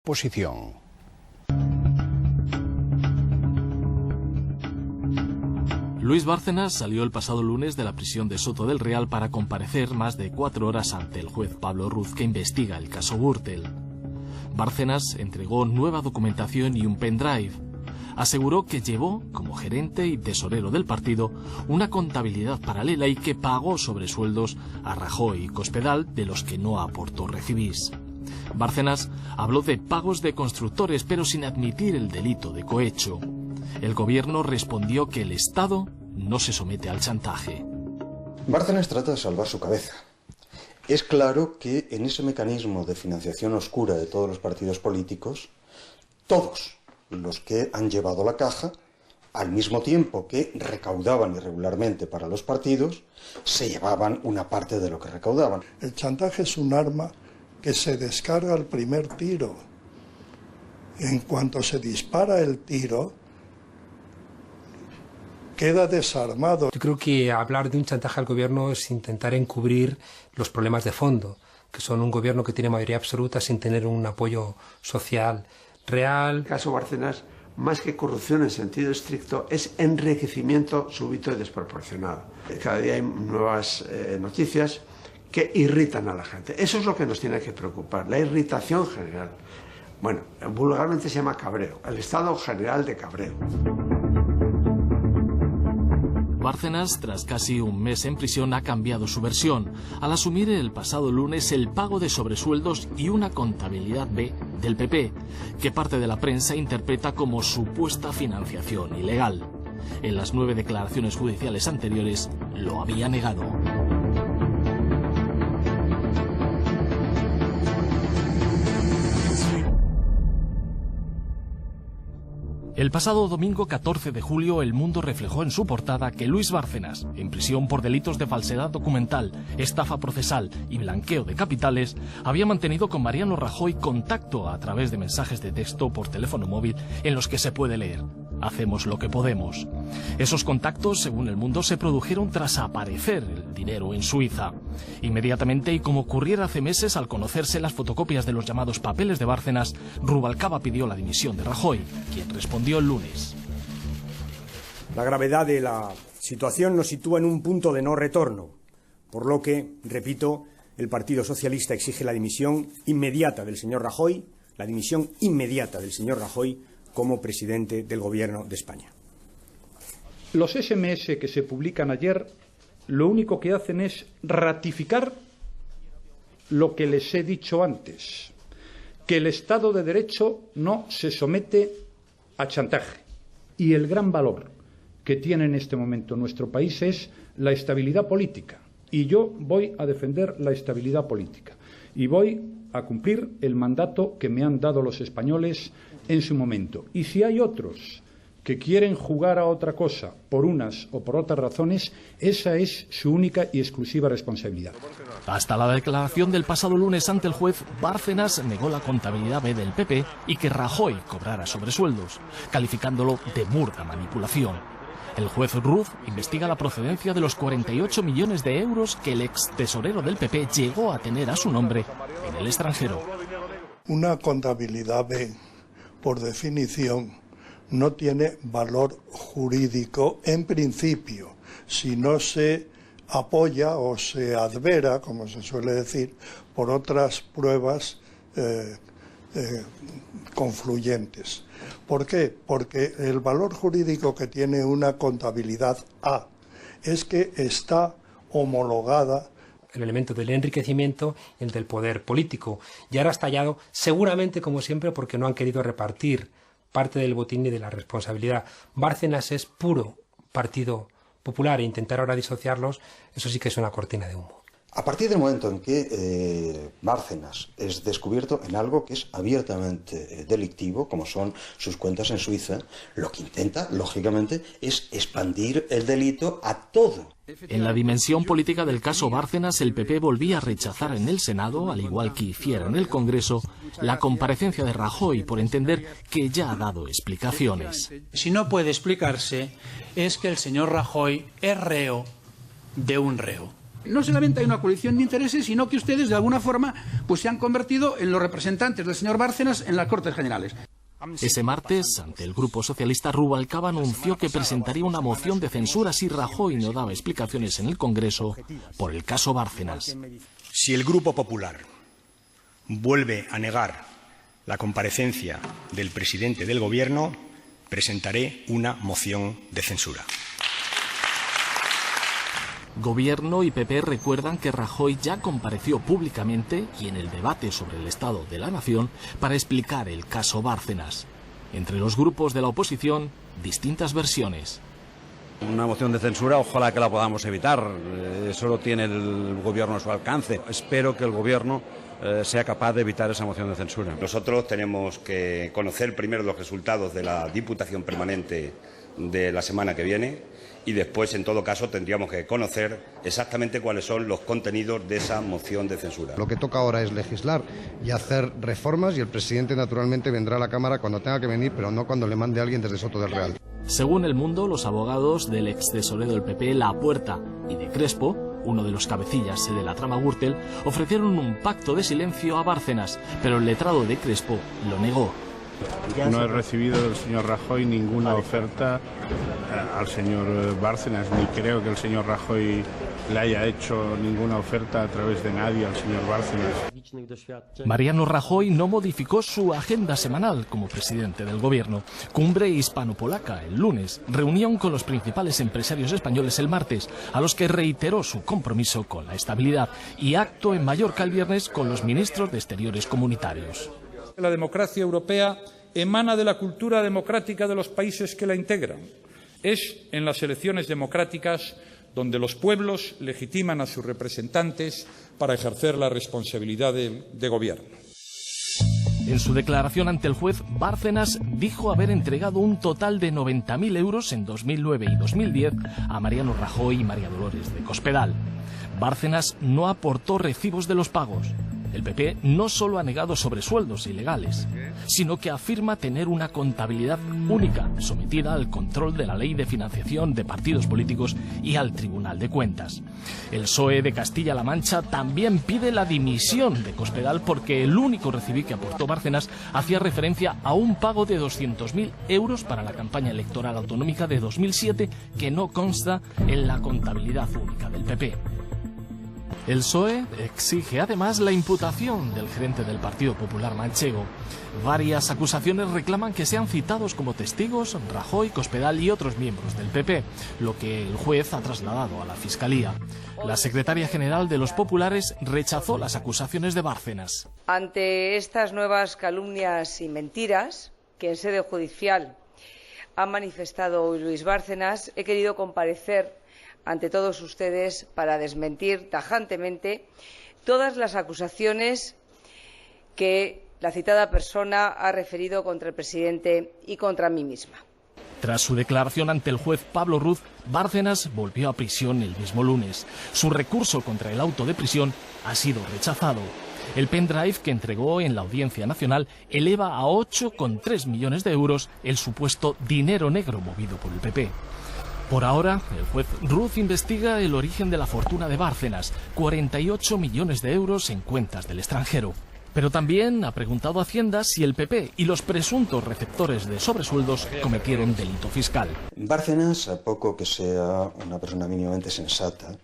Posición. Luis Bárcenas salió el pasado lunes de la prisión de Soto del Real para comparecer más de 4 horas ante el juez Pablo Ruz, que investiga el caso Gürtel. Bárcenas entregó nueva documentación y un pendrive. Aseguró que llevó, como gerente y tesorero del partido, una contabilidad paralela y que pagó sobresueldos a Rajoy y Cospedal de los que no aportó recibís. Bárcenas habló de pagos de constructores, pero sin admitir el delito de cohecho. El gobierno respondió que el Estado no se somete al chantaje. Bárcenas trata de salvar su cabeza. Es claro que en ese mecanismo de financiación oscura de todos los partidos políticos, todos los que han llevado la caja, al mismo tiempo que recaudaban irregularmente para los partidos, se llevaban una parte de lo que recaudaban. El chantaje es un arma que se descarga al primer tiro. En cuanto se dispara el tiro, queda desarmado. Yo creo que hablar de un chantaje al gobierno es intentar encubrir los problemas de fondo, que son un gobierno que tiene mayoría absoluta sin tener un apoyo social real. El caso Bárcenas, más que corrupción en sentido estricto, es enriquecimiento súbito y desproporcionado. Cada día hay nuevas noticias que irritan a la gente. Eso es lo que nos tiene que preocupar, la irritación general. Bueno, vulgarmente se llama cabreo, el estado general de cabreo. Bárcenas, tras casi un mes en prisión, ha cambiado su versión al asumir el pasado lunes el pago de sobresueldos y una contabilidad B del PP, que parte de la prensa interpreta como supuesta financiación ilegal. En las 9 declaraciones judiciales anteriores lo había negado. El pasado domingo 14 de julio, El Mundo reflejó en su portada que Luis Bárcenas, en prisión por delitos de falsedad documental, estafa procesal y blanqueo de capitales, había mantenido con Mariano Rajoy contacto a través de mensajes de texto por teléfono móvil en los que se puede leer: hacemos lo que podemos. Esos contactos, según El Mundo, se produjeron tras aparecer el dinero en Suiza. Inmediatamente, y como ocurriera hace meses al conocerse las fotocopias de los llamados papeles de Bárcenas, Rubalcaba pidió la dimisión de Rajoy, quien respondió el lunes. La gravedad de la situación nos sitúa en un punto de no retorno, por lo que, repito, el Partido Socialista exige la dimisión inmediata del señor Rajoy, como presidente del Gobierno de España. Los SMS que se publican ayer lo único que hacen es ratificar lo que les he dicho antes, que el Estado de Derecho no se somete a chantaje. Y el gran valor que tiene en este momento nuestro país es la estabilidad política. Y yo voy a defender la estabilidad política. Y voy a cumplir el mandato que me han dado los españoles en su momento. Y si hay otros que quieren jugar a otra cosa por unas o por otras razones, esa es su única y exclusiva responsabilidad. Hasta la declaración del pasado lunes ante el juez, Bárcenas negó la contabilidad B del PP y que Rajoy cobrara sobresueldos, calificándolo de burda manipulación. El juez Ruz investiga la procedencia de los 48 millones de euros que el ex tesorero del PP llegó a tener a su nombre en el extranjero. Una contabilidad B, por definición, no tiene valor jurídico en principio, si no se apoya o se advera, como se suele decir, por otras pruebas confluyentes. ¿Por qué? Porque el valor jurídico que tiene una contabilidad A es que está homologada. El elemento del enriquecimiento y el del poder político. Y ahora ha estallado, seguramente, como siempre, porque no han querido repartir parte del botín y de la responsabilidad. Bárcenas es puro Partido Popular, e intentar ahora disociarlos, eso sí que es una cortina de humo. A partir del momento en que Bárcenas es descubierto en algo que es abiertamente delictivo, como son sus cuentas en Suiza, lo que intenta, lógicamente, es expandir el delito a todo. En la dimensión política del caso Bárcenas, el PP volvía a rechazar en el Senado, al igual que hiciera en el Congreso, la comparecencia de Rajoy por entender que ya ha dado explicaciones. Si no puede explicarse, es que el señor Rajoy es reo de un reo. No solamente hay una colisión de intereses, sino que ustedes, de alguna forma, pues se han convertido en los representantes del señor Bárcenas en las Cortes Generales. Ese martes, ante el Grupo Socialista, Rubalcaba anunció que presentaría una moción de censura si Rajoy no daba explicaciones en el Congreso por el caso Bárcenas. Si el Grupo Popular vuelve a negar la comparecencia del presidente del Gobierno, presentaré una moción de censura. Gobierno y PP recuerdan que Rajoy ya compareció públicamente y en el debate sobre el estado de la nación para explicar el caso Bárcenas. Entre los grupos de la oposición, distintas versiones. Una moción de censura, ojalá que la podamos evitar. Eso lo tiene el Gobierno a su alcance. Espero que el Gobierno sea capaz de evitar esa moción de censura. Nosotros tenemos que conocer primero los resultados de la Diputación Permanente de la semana que viene y después, en todo caso, tendríamos que conocer exactamente cuáles son los contenidos de esa moción de censura. Lo que toca ahora es legislar y hacer reformas y el presidente naturalmente vendrá a la Cámara cuando tenga que venir, pero no cuando le mande a alguien desde Soto del Real. Según El Mundo, los abogados del ex tesorero del PP, La Puerta, y de Crespo, uno de los cabecillas de la trama Gürtel, ofrecieron un pacto de silencio a Bárcenas, pero el letrado de Crespo lo negó. No he recibido del señor Rajoy ninguna oferta al señor Bárcenas, ni creo que el señor Rajoy le haya hecho ninguna oferta a través de nadie al señor Bárcenas. Mariano Rajoy no modificó su agenda semanal como presidente del gobierno. Cumbre hispano-polaca el lunes, reunión con los principales empresarios españoles el martes, a los que reiteró su compromiso con la estabilidad, y acto en Mallorca el viernes con los ministros de Exteriores comunitarios. La democracia europea emana de la cultura democrática de los países que la integran. Es en las elecciones democráticas donde los pueblos legitiman a sus representantes para ejercer la responsabilidad de gobierno. En su declaración ante el juez, Bárcenas dijo haber entregado un total de 90.000 euros en 2009 y 2010 a Mariano Rajoy y María Dolores de Cospedal. Bárcenas no aportó recibos de los pagos. El PP no solo ha negado sobresueldos ilegales, sino que afirma tener una contabilidad única, sometida al control de la Ley de Financiación de Partidos Políticos y al Tribunal de Cuentas. El PSOE de Castilla-La Mancha también pide la dimisión de Cospedal porque el único recibí que aportó Bárcenas hacía referencia a un pago de 200.000 euros para la campaña electoral autonómica de 2007 que no consta en la contabilidad única del PP. El PSOE exige además la imputación del gerente del Partido Popular manchego. Varias acusaciones reclaman que sean citados como testigos Rajoy, Cospedal y otros miembros del PP, lo que el juez ha trasladado a la Fiscalía. La secretaria general de los populares rechazó las acusaciones de Bárcenas. Ante estas nuevas calumnias y mentiras que en sede judicial ha manifestado hoy Luis Bárcenas, he querido comparecer ante todos ustedes para desmentir tajantemente todas las acusaciones que la citada persona ha referido contra el presidente y contra mí misma. Tras su declaración ante el juez Pablo Ruz, Bárcenas volvió a prisión el mismo lunes. Su recurso contra el auto de prisión ha sido rechazado. El pendrive que entregó en la Audiencia Nacional eleva a 8,3 millones de euros el supuesto dinero negro movido por el PP. Por ahora, el juez Ruz investiga el origen de la fortuna de Bárcenas, 48 millones de euros en cuentas del extranjero. Pero también ha preguntado a Hacienda si el PP y los presuntos receptores de sobresueldos cometieron delito fiscal. Bárcenas, a poco que sea una persona mínimamente sensata,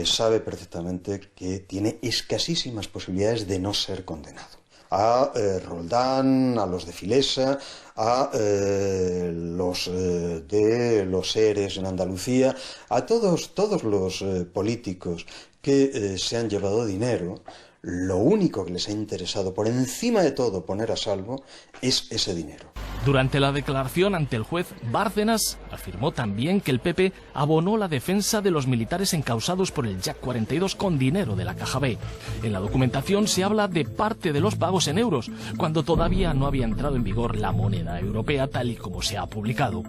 sabe perfectamente que tiene escasísimas posibilidades de no ser condenado. A Roldán, a los de Filesa, a los de los ERES en Andalucía, a todos los políticos que se han llevado dinero. Lo único que les ha interesado, por encima de todo, poner a salvo, es ese dinero. Durante la declaración ante el juez, Bárcenas afirmó también que el PP abonó la defensa de los militares encausados por el Jack 42 con dinero de la Caja B. En la documentación se habla de parte de los pagos en euros, cuando todavía no había entrado en vigor la moneda europea tal y como se ha publicado.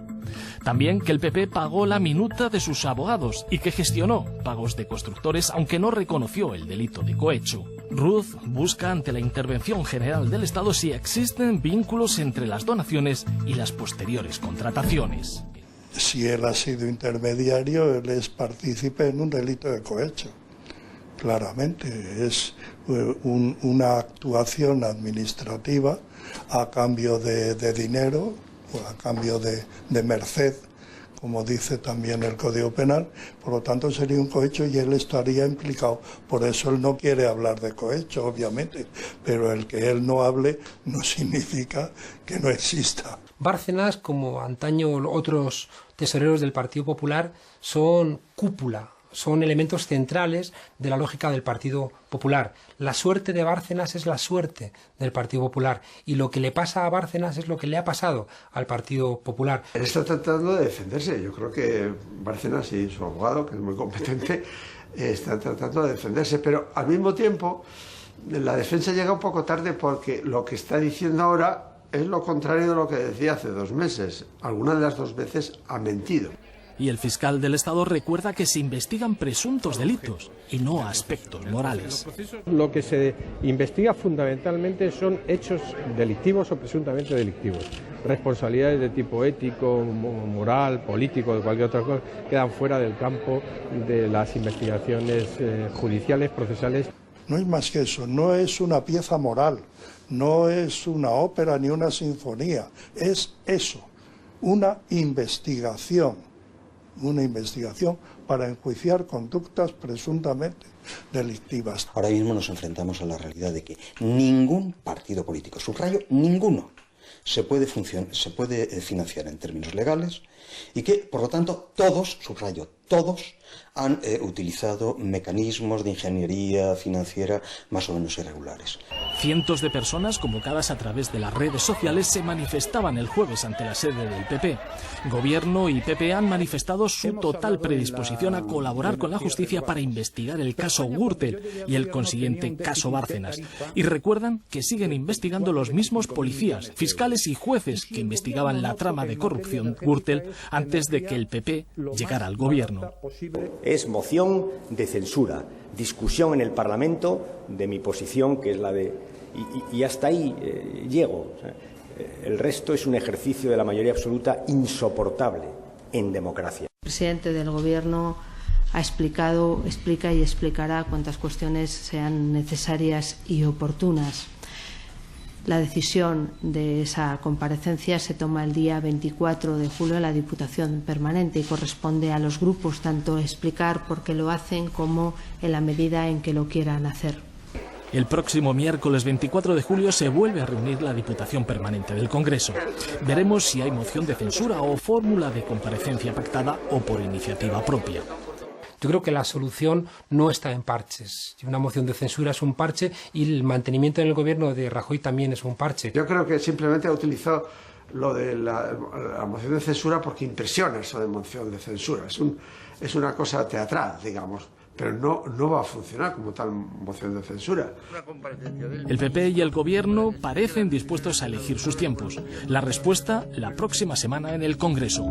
También que el PP pagó la minuta de sus abogados y que gestionó pagos de constructores, aunque no reconoció el delito de cohecho. Ruz busca ante la Intervención General del Estado si existen vínculos entre las donaciones y las posteriores contrataciones. Si él ha sido intermediario, él es partícipe en un delito de cohecho. claramente. Es una actuación administrativa a cambio de dinero o a cambio de merced, como dice también el Código Penal. Por lo tanto sería un cohecho y él estaría implicado. Por eso él no quiere hablar de cohecho, obviamente, pero el que él no hable no significa que no exista. Bárcenas, como antaño otros tesoreros del Partido Popular, son cúpula, son elementos centrales de la lógica del Partido Popular. La suerte de Bárcenas es la suerte del Partido Popular, y lo que le pasa a Bárcenas es lo que le ha pasado al Partido Popular. Él está tratando de defenderse. Yo creo que Bárcenas y su abogado, que es muy competente, están tratando de defenderse, pero al mismo tiempo la defensa llega un poco tarde, porque lo que está diciendo ahora es lo contrario de lo que decía hace 2 meses. Alguna de las 2 veces ha mentido. Y el fiscal del Estado recuerda que se investigan presuntos delitos y no aspectos morales. Lo que se investiga fundamentalmente son hechos delictivos o presuntamente delictivos. Responsabilidades de tipo ético, moral, político, de cualquier otra cosa, quedan fuera del campo de las investigaciones judiciales, procesales. No es más que eso, no es una pieza moral, no es una ópera ni una sinfonía, es eso, una investigación para enjuiciar conductas presuntamente delictivas. Ahora mismo nos enfrentamos a la realidad de que ningún partido político, subrayo, ninguno, se puede financiar en términos legales, y que, por lo tanto, todos, subrayo, todos, han utilizado mecanismos de ingeniería financiera más o menos irregulares. Cientos de personas convocadas a través de las redes sociales se manifestaban el jueves ante la sede del PP. Gobierno y PP han manifestado su total predisposición a colaborar con la justicia para investigar el caso Gürtel y el consiguiente caso Bárcenas. Y recuerdan que siguen investigando los mismos policías, fiscales y jueces que investigaban la trama de corrupción Gürtel antes de que el PP llegara al gobierno. Es moción de censura, discusión en el Parlamento de mi posición, que es la de... Y hasta ahí llego. El resto es un ejercicio de la mayoría absoluta insoportable en democracia. El presidente del Gobierno ha explicado, explica y explicará cuantas cuestiones sean necesarias y oportunas. La decisión de esa comparecencia se toma el día 24 de julio en la Diputación Permanente y corresponde a los grupos tanto explicar por qué lo hacen como en la medida en que lo quieran hacer. El próximo miércoles 24 de julio se vuelve a reunir la Diputación Permanente del Congreso. Veremos si hay moción de censura o fórmula de comparecencia pactada o por iniciativa propia. Yo creo que la solución no está en parches. Una moción de censura es un parche y el mantenimiento en el gobierno de Rajoy también es un parche. Yo creo que simplemente ha utilizado lo de la moción de censura porque impresiona eso de moción de censura. Es una cosa teatral, digamos, pero no va a funcionar como tal moción de censura. El PP y el gobierno parecen dispuestos a elegir sus tiempos. La respuesta la próxima semana en el Congreso.